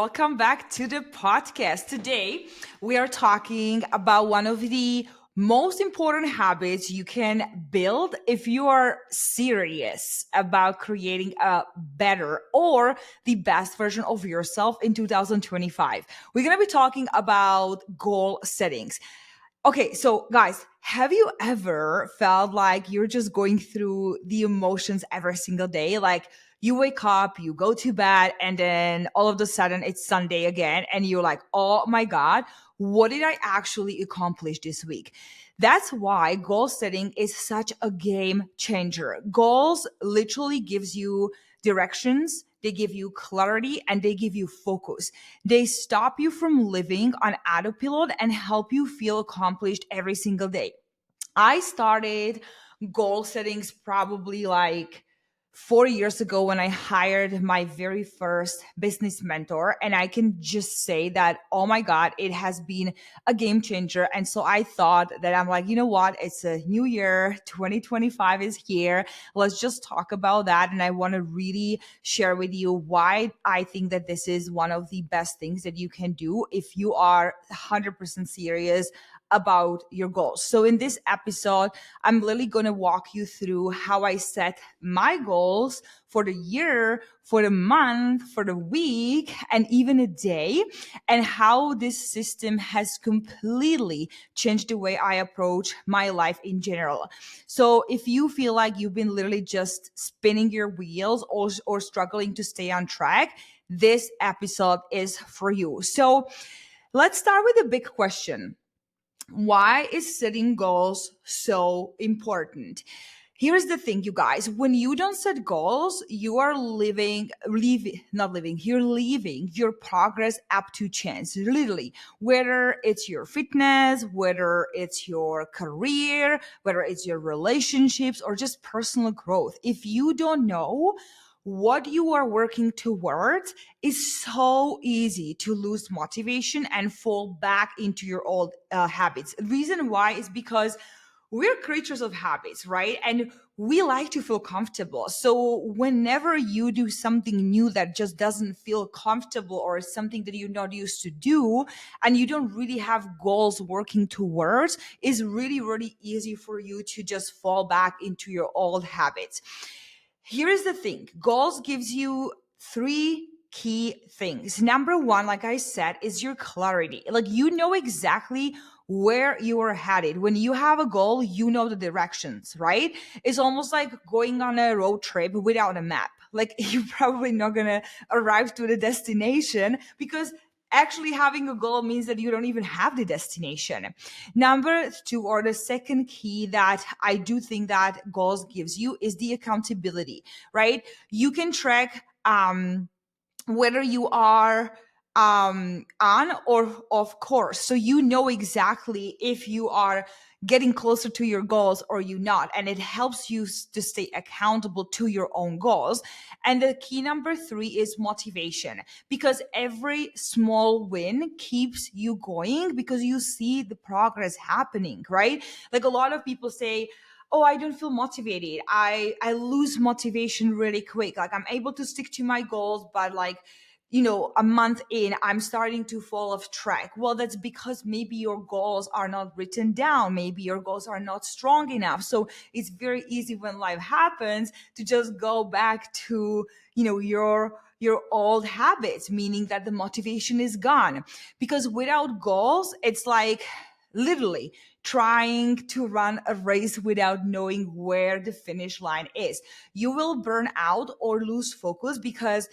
welcome back to the podcast. Today, we are talking about one of the most important habits you can build if you are serious about creating a better or the best version of yourself in 2025. We're going to be talking about goal settings. Okay, so guys, have you ever felt like you're just going through the emotions every single day? Like you wake up, you go to bed, and then all of a sudden it's Sunday again, and you're like, oh my God, what did I actually accomplish this week? That's why goal setting is such a game changer. Goals literally gives you directions, they give you clarity, and they give you focus. They stop you from living on autopilot and help you feel accomplished every single day. I started goal settings probably like 4 years ago when I hired my very first business mentor. And I can just say that, oh my God, it has been a game changer. And so I thought that I'm like, you know what? It's a new year. 2025 is here. Let's just talk about that. And I want to really share with you why I think that this is one of the best things that you can do if you are 100% serious about your goals. So in this episode, I'm really going to walk you through how I set my goals for the year, for the month, for the week, and even a day, and how this system has completely changed the way I approach my life in general. So if you feel like you've been literally just spinning your wheels or struggling to stay on track, this episode is for you. So let's start with a big question. Why is setting goals so important? Here's the thing, you guys. When you don't set goals, you are you're leaving your progress up to chance, literally. Whether it's your fitness, whether it's your career, whether it's your relationships, or just personal growth. If you don't know what you are working towards, it's so easy to lose motivation and fall back into your old habits. The reason why is because we're creatures of habits, right? And we like to feel comfortable. So whenever you do something new that just doesn't feel comfortable or something that you're not used to do, and you don't really have goals working towards, it's really, really easy for you to just fall back into your old habits. Here is the thing. Goals gives you three key things. Number one, like I said, is your clarity. Like you know exactly where you are headed. When you have a goal, you know the directions, right? It's almost like going on a road trip without a map. Like you're probably not going to arrive to the destination because actually having a goal means that you don't even have the destination. Number two, or the second key that I do think that goals gives you, is the accountability, right? You can track whether you are on or off course. So you know exactly if you are getting closer to your goals or you not. And it helps you to stay accountable to your own goals. And the key number three is motivation, because every small win keeps you going because you see the progress happening, right? Like a lot of people say, oh, I don't feel motivated. I lose motivation really quick. Like I'm able to stick to my goals, but like, a month in, I'm starting to fall off track. Well, that's because maybe your goals are not written down. Maybe your goals are not strong enough. So it's very easy when life happens to just go back to, your old habits, meaning that the motivation is gone. Because without goals, it's like literally trying to run a race without knowing where the finish line is. You will burn out or lose focus because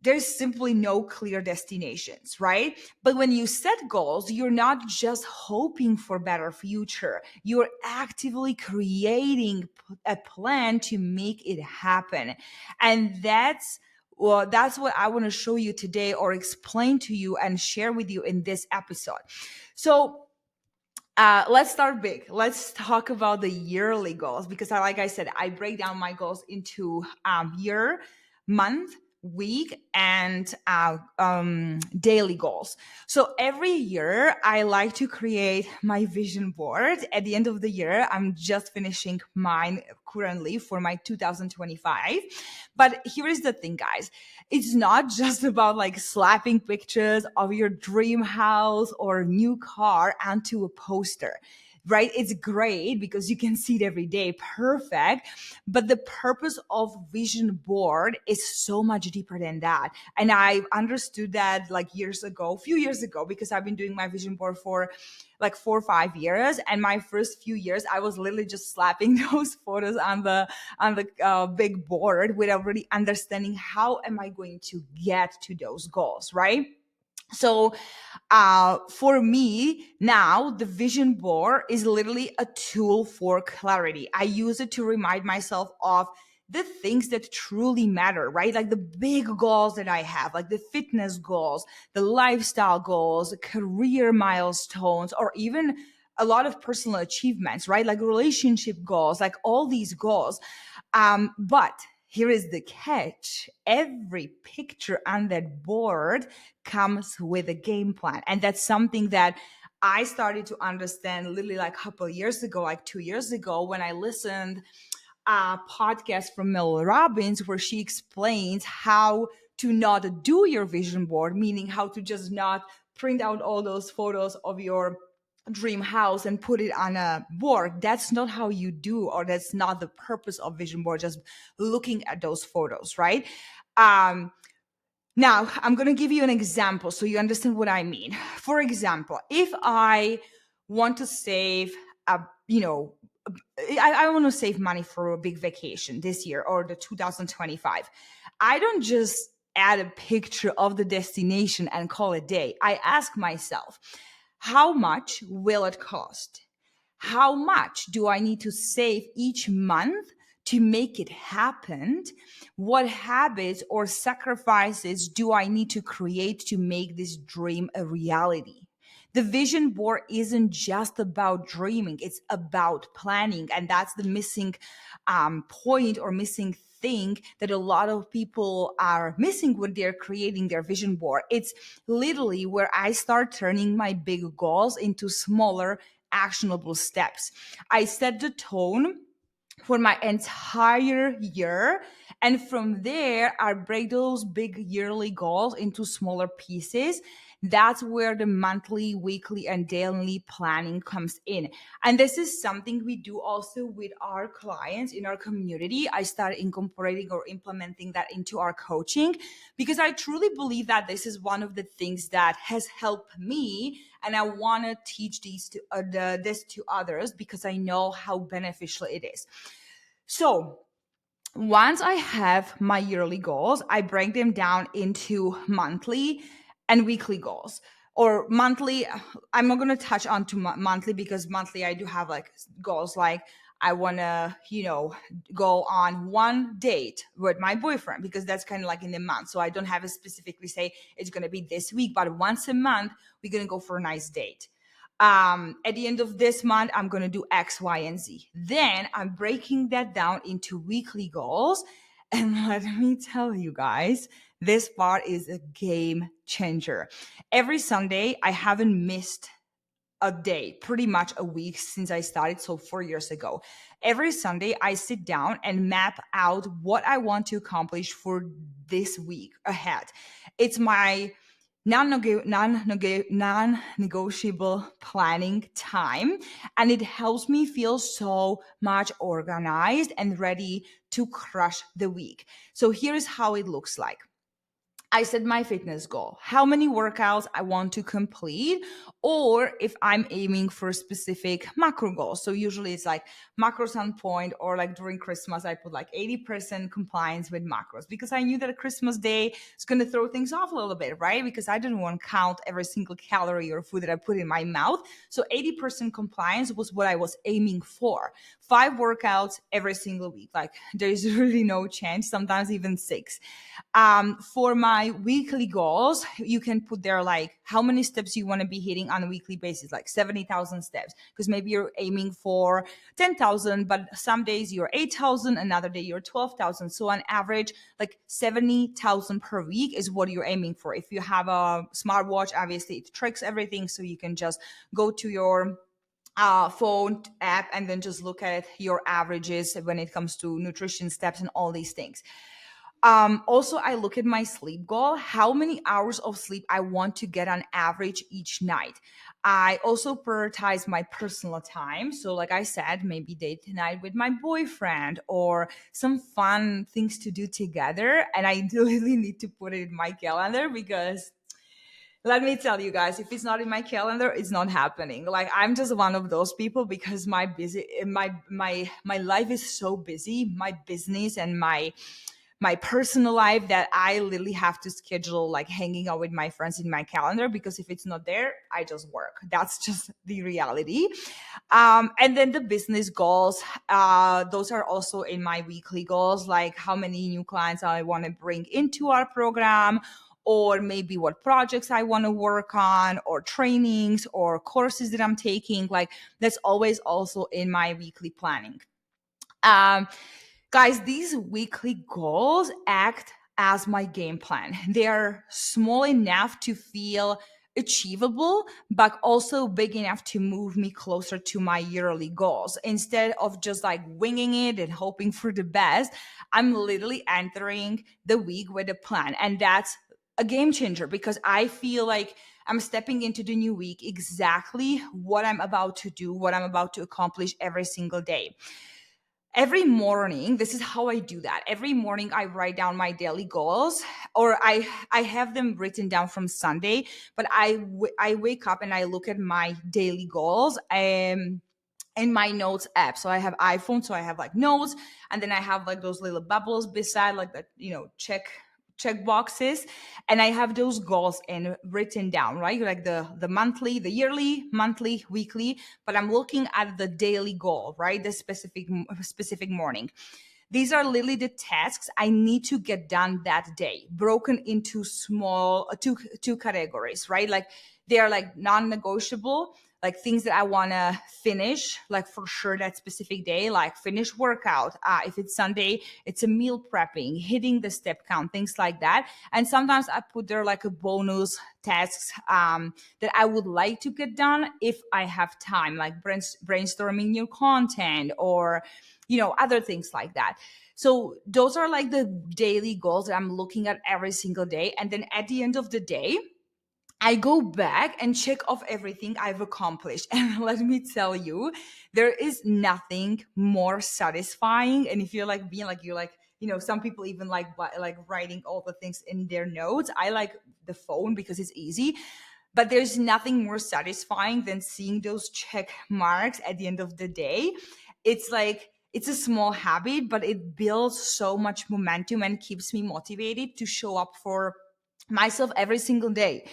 there's simply no clear destinations, right? But when you set goals, you're not just hoping for better future. You're actively creating a plan to make it happen. And that's what I want to show you today, or explain to you and share with you in this episode. So let's start big. Let's talk about the yearly goals, because like I said, I break down my goals into year, month, week, and daily goals. So every year, I like to create my vision board. At the end of the year, I'm just finishing mine currently for my 2025. But here is the thing, guys. It's not just about like slapping pictures of your dream house or new car onto a poster, right? It's great because you can see it every day. Perfect. But the purpose of vision board is so much deeper than that. And I understood that like a few years ago, because I've been doing my vision board for like 4 or 5 years. And my first few years, I was literally just slapping those photos on the big board without really understanding how am I going to get to those goals, right? So for me now, the vision board is literally a tool for clarity. I use it to remind myself of the things that truly matter, right? Like the big goals that I have, like the fitness goals, the lifestyle goals, career milestones, or even a lot of personal achievements, right? Like relationship goals, like all these goals. But here is the catch. Every picture on that board comes with a game plan. And that's something that I started to understand literally like a couple of years ago, like 2 years ago, when I listened a podcast from Mel Robbins where she explains how to not do your vision board, meaning how to just not print out all those photos of your dream house and put it on a board. That's not how you do, or that's not the purpose of vision board, just looking at those photos, right? um Now, I'm going to give you an example so you understand what I mean. For example, if I want to save a, you know, I want to save money for a big vacation this year or the 2025. I don't just add a picture of the destination and call it a day. I ask myself, how much will it cost? How much do I need to save each month to make it happen? What habits or sacrifices do I need to create to make this dream a reality? The vision board isn't just about dreaming, it's about planning. And that's the missing point or missing thing that a lot of people are missing when they're creating their vision board. It's literally where I start turning my big goals into smaller, actionable steps. I set the tone for my entire year. And from there, I break those big yearly goals into smaller pieces. That's where the monthly, weekly, and daily planning comes in. And this is something we do also with our clients in our community. I started incorporating or implementing that into our coaching because I truly believe that this is one of the things that has helped me. And I want to teach this to others because I know how beneficial it is. So once I have my yearly goals, I break them down into monthly and weekly goals. Or monthly, I'm not going to touch on to monthly because monthly I do have like goals like I want to, go on one date with my boyfriend because that's kind of like in the month. So I don't have to specifically say it's going to be this week, but once a month, we're going to go for a nice date. At the end of this month, I'm going to do X, Y, and Z. Then I'm breaking that down into weekly goals. And let me tell you guys, this part is a game changer. Every Sunday, I haven't missed a day, pretty much a week since I started. So 4 years ago, every Sunday, I sit down and map out what I want to accomplish for this week ahead. It's my non-negotiable planning time, and it helps me feel so much organized and ready to crush the week. So here's how it looks like. I set my fitness goal, how many workouts I want to complete, or if I'm aiming for specific macro goals. So usually it's like macros on point, or like during Christmas, I put like 80% compliance with macros because I knew that a Christmas day is going to throw things off a little bit, right? Because I didn't want to count every single calorie or food that I put in my mouth. So 80% compliance was what I was aiming for. 5 workouts every single week. Like there's really no change, sometimes even 6. For my my weekly goals, you can put there like how many steps you want to be hitting on a weekly basis, like 70,000 steps, because maybe you're aiming for 10,000, but some days you're 8,000, another day you're 12,000. So on average, like 70,000 per week is what you're aiming for. If you have a smartwatch, obviously it tracks everything. So you can just go to your phone app and then just look at your averages when it comes to nutrition steps and all these things. Also, I look at my sleep goal, how many hours of sleep I want to get on average each night. I also prioritize my personal time. So, like I said, maybe date night with my boyfriend or some fun things to do together. And I really need to put it in my calendar because let me tell you guys, if it's not in my calendar, it's not happening. Like I'm just one of those people because my life is so busy, my business and my personal life, that I literally have to schedule like hanging out with my friends in my calendar, because if it's not there, I just work. That's just the reality. And then the business goals, those are also in my weekly goals, like how many new clients I want to bring into our program, or maybe what projects I want to work on, or trainings or courses that I'm taking. Like that's always also in my weekly planning. Um, Guys, these weekly goals act as my game plan. They are small enough to feel achievable, but also big enough to move me closer to my yearly goals. Instead of just like winging it and hoping for the best, I'm literally entering the week with a plan. And that's a game changer because I feel like I'm stepping into the new week exactly what I'm about to do, what I'm about to accomplish every single day. Every morning, this is how I do that. Every morning I write down my daily goals, or I have them written down from Sunday, but I wake up and I look at my daily goals in my notes app. So I have iPhone, so I have like notes, and then I have like those little bubbles beside like the, check boxes, and I have those goals in written down, right? Like the monthly, the yearly, monthly, weekly, but I'm looking at the daily goal, right? The specific morning. These are literally the tasks I need to get done that day, broken into small two categories, right? Like they are like non-negotiable, like things that I want to finish, like for sure that specific day, like finish workout. If it's Sunday, it's a meal prepping, hitting the step count, things like that. And sometimes I put there like a bonus tasks that I would like to get done if I have time, like brainstorming new content or other things like that. So those are like the daily goals that I'm looking at every single day. And then at the end of the day, I go back and check off everything I've accomplished. And let me tell you, there is nothing more satisfying. And if you're like being like, you're like, some people even like writing all the things in their notes. I like the phone because it's easy. But there's nothing more satisfying than seeing those check marks at the end of the day. It's like, it's a small habit, but it builds so much momentum and keeps me motivated to show up for myself every single day.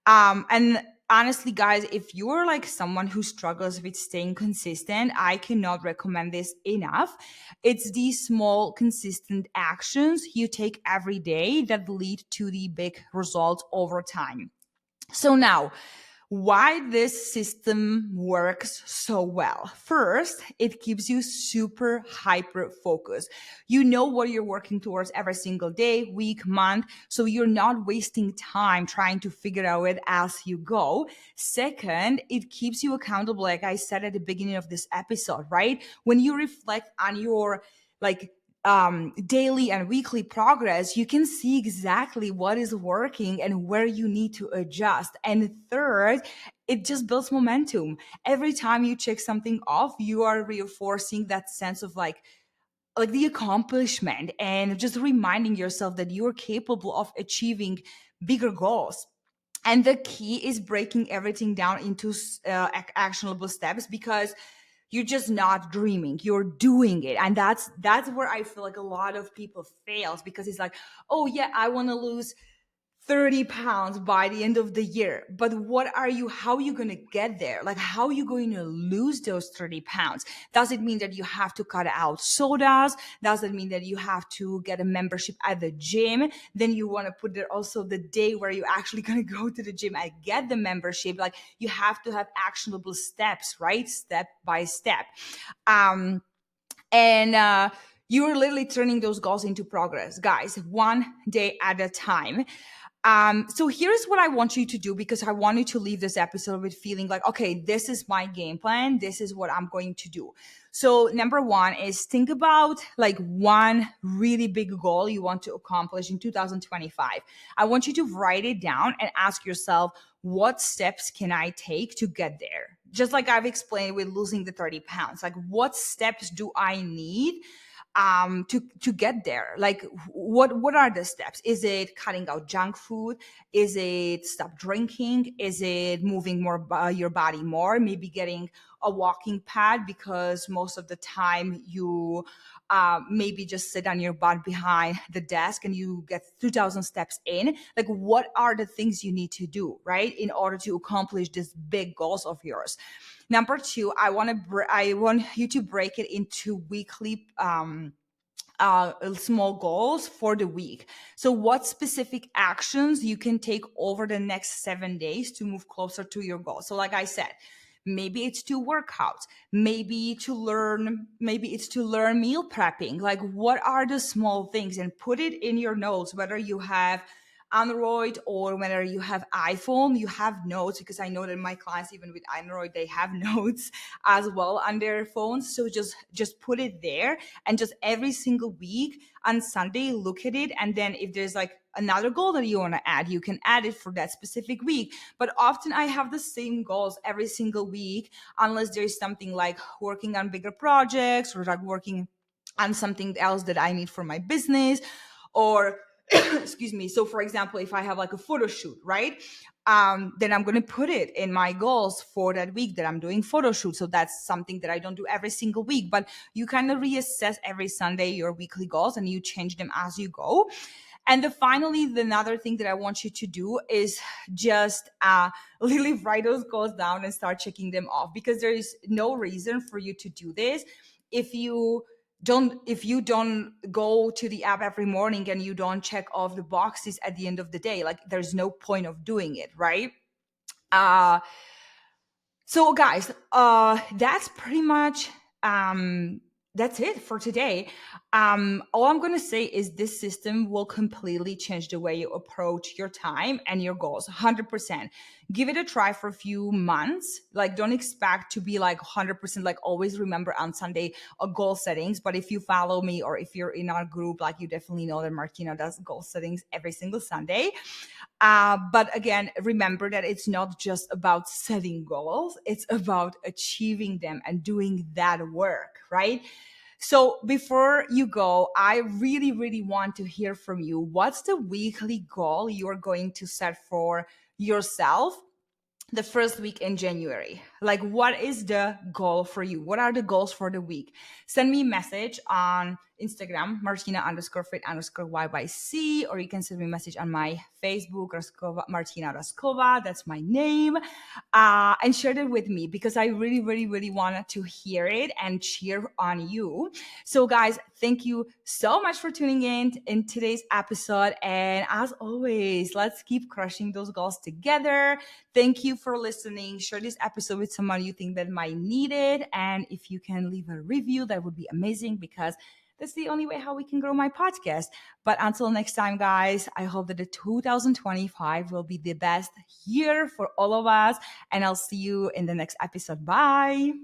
And honestly, guys, if you're like someone who struggles with staying consistent, I cannot recommend this enough. It's these small, consistent actions you take every day that lead to the big results over time. So now, why this system works so well. First, it keeps you super hyper focused. You know what you're working towards every single day, week, month, so you're not wasting time trying to figure out it as you go. Second, it keeps you accountable, like I said at the beginning of this episode, right? When you reflect on your like daily and weekly progress, you can see exactly what is working and where you need to adjust. And third, it just builds momentum. Every time you check something off, you are reinforcing that sense of like the accomplishment and just reminding yourself that you're capable of achieving bigger goals. And the key is breaking everything down into actionable steps, because you're just not dreaming, you're doing it. And that's where I feel like a lot of people fails, because it's like, oh yeah, I want to lose 30 pounds by the end of the year. But how are you going to get there? Like, how are you going to lose those 30 pounds? Does it mean that you have to cut out sodas? Does it mean that you have to get a membership at the gym? Then you want to put there also the day where you're actually going to go to the gym and get the membership. Like, you have to have actionable steps, right? Step by step. Um, and you're literally turning those goals into progress, guys, one day at a time. So here's what I want you to do, because I want you to leave this episode with feeling like, okay, this is my game plan. This is what I'm going to do. So number one is think about like one really big goal you want to accomplish in 2025. I want you to write it down and ask yourself, what steps can I take to get there? Just like I've explained with losing the 30 pounds, like what steps do I need to get there? Like what are the steps? Is it cutting out junk food? Is it stop drinking? Is it moving more your body more? Maybe getting a walking pad, because most of the time you maybe just sit on your butt behind the desk and you get 2,000 steps in. Like, what are the things you need to do, right, in order to accomplish these big goals of yours? Number two, I want you to break it into weekly small goals for the week. So what specific actions you can take over the next 7 days to move closer to your goal? So like I said, maybe it's to workouts, maybe it's to learn meal prepping. Like, what are the small things? And put it in your notes, whether you have Android or whether you have iPhone, you have notes, because I know that my clients, even with Android, they have notes as well on their phones. So just put it there, and just every single week on Sunday, look at it. And then if there's like another goal that you want to add, you can add it for that specific week. But often I have the same goals every single week, unless there's something like working on bigger projects or like working on something else that I need for my business, or excuse me. So for example, if I have like a photo shoot, right? Then I'm going to put it in my goals for that week that I'm doing photo shoot. So that's something that I don't do every single week, but you kind of reassess every Sunday your weekly goals and you change them as you go. And finally, the another thing that I want you to do is just literally write those goals down and start checking them off, because there is no reason for you to do this if you don't go to the app every morning and you don't check off the boxes at the end of the day. Like, there's no point of doing it, right? uh so guys, that's pretty much that's it for today. All I'm gonna say is this system will completely change the way you approach your time and your goals. 100%. Give it a try for a few months. Like, don't expect to be like 100%, like always remember on Sunday goal settings. But if you follow me or if you're in our group, like, you definitely know that Martina does goal settings every single Sunday. But again, remember that it's not just about setting goals, it's about achieving them and doing that work, right? So before you go, I really, really want to hear from you. What's the weekly goal you're going to set for yourself the first week in January? Like, what is the goal for you? What are the goals for the week? Send me a message on Instagram, Martina_fit_YYC, or you can send me a message on my Facebook, Martina Raskova. That's my name. And share it with me, because I really, really, really wanted to hear it and cheer on you. So guys, thank you so much for tuning in today's episode. And as always, let's keep crushing those goals together. Thank you for listening. Share this episode with someone you think that might need it. And if you can leave a review, that would be amazing, because that's the only way how we can grow my podcast. But until next time, guys, I hope that the 2025 will be the best year for all of us. And I'll see you in the next episode. Bye.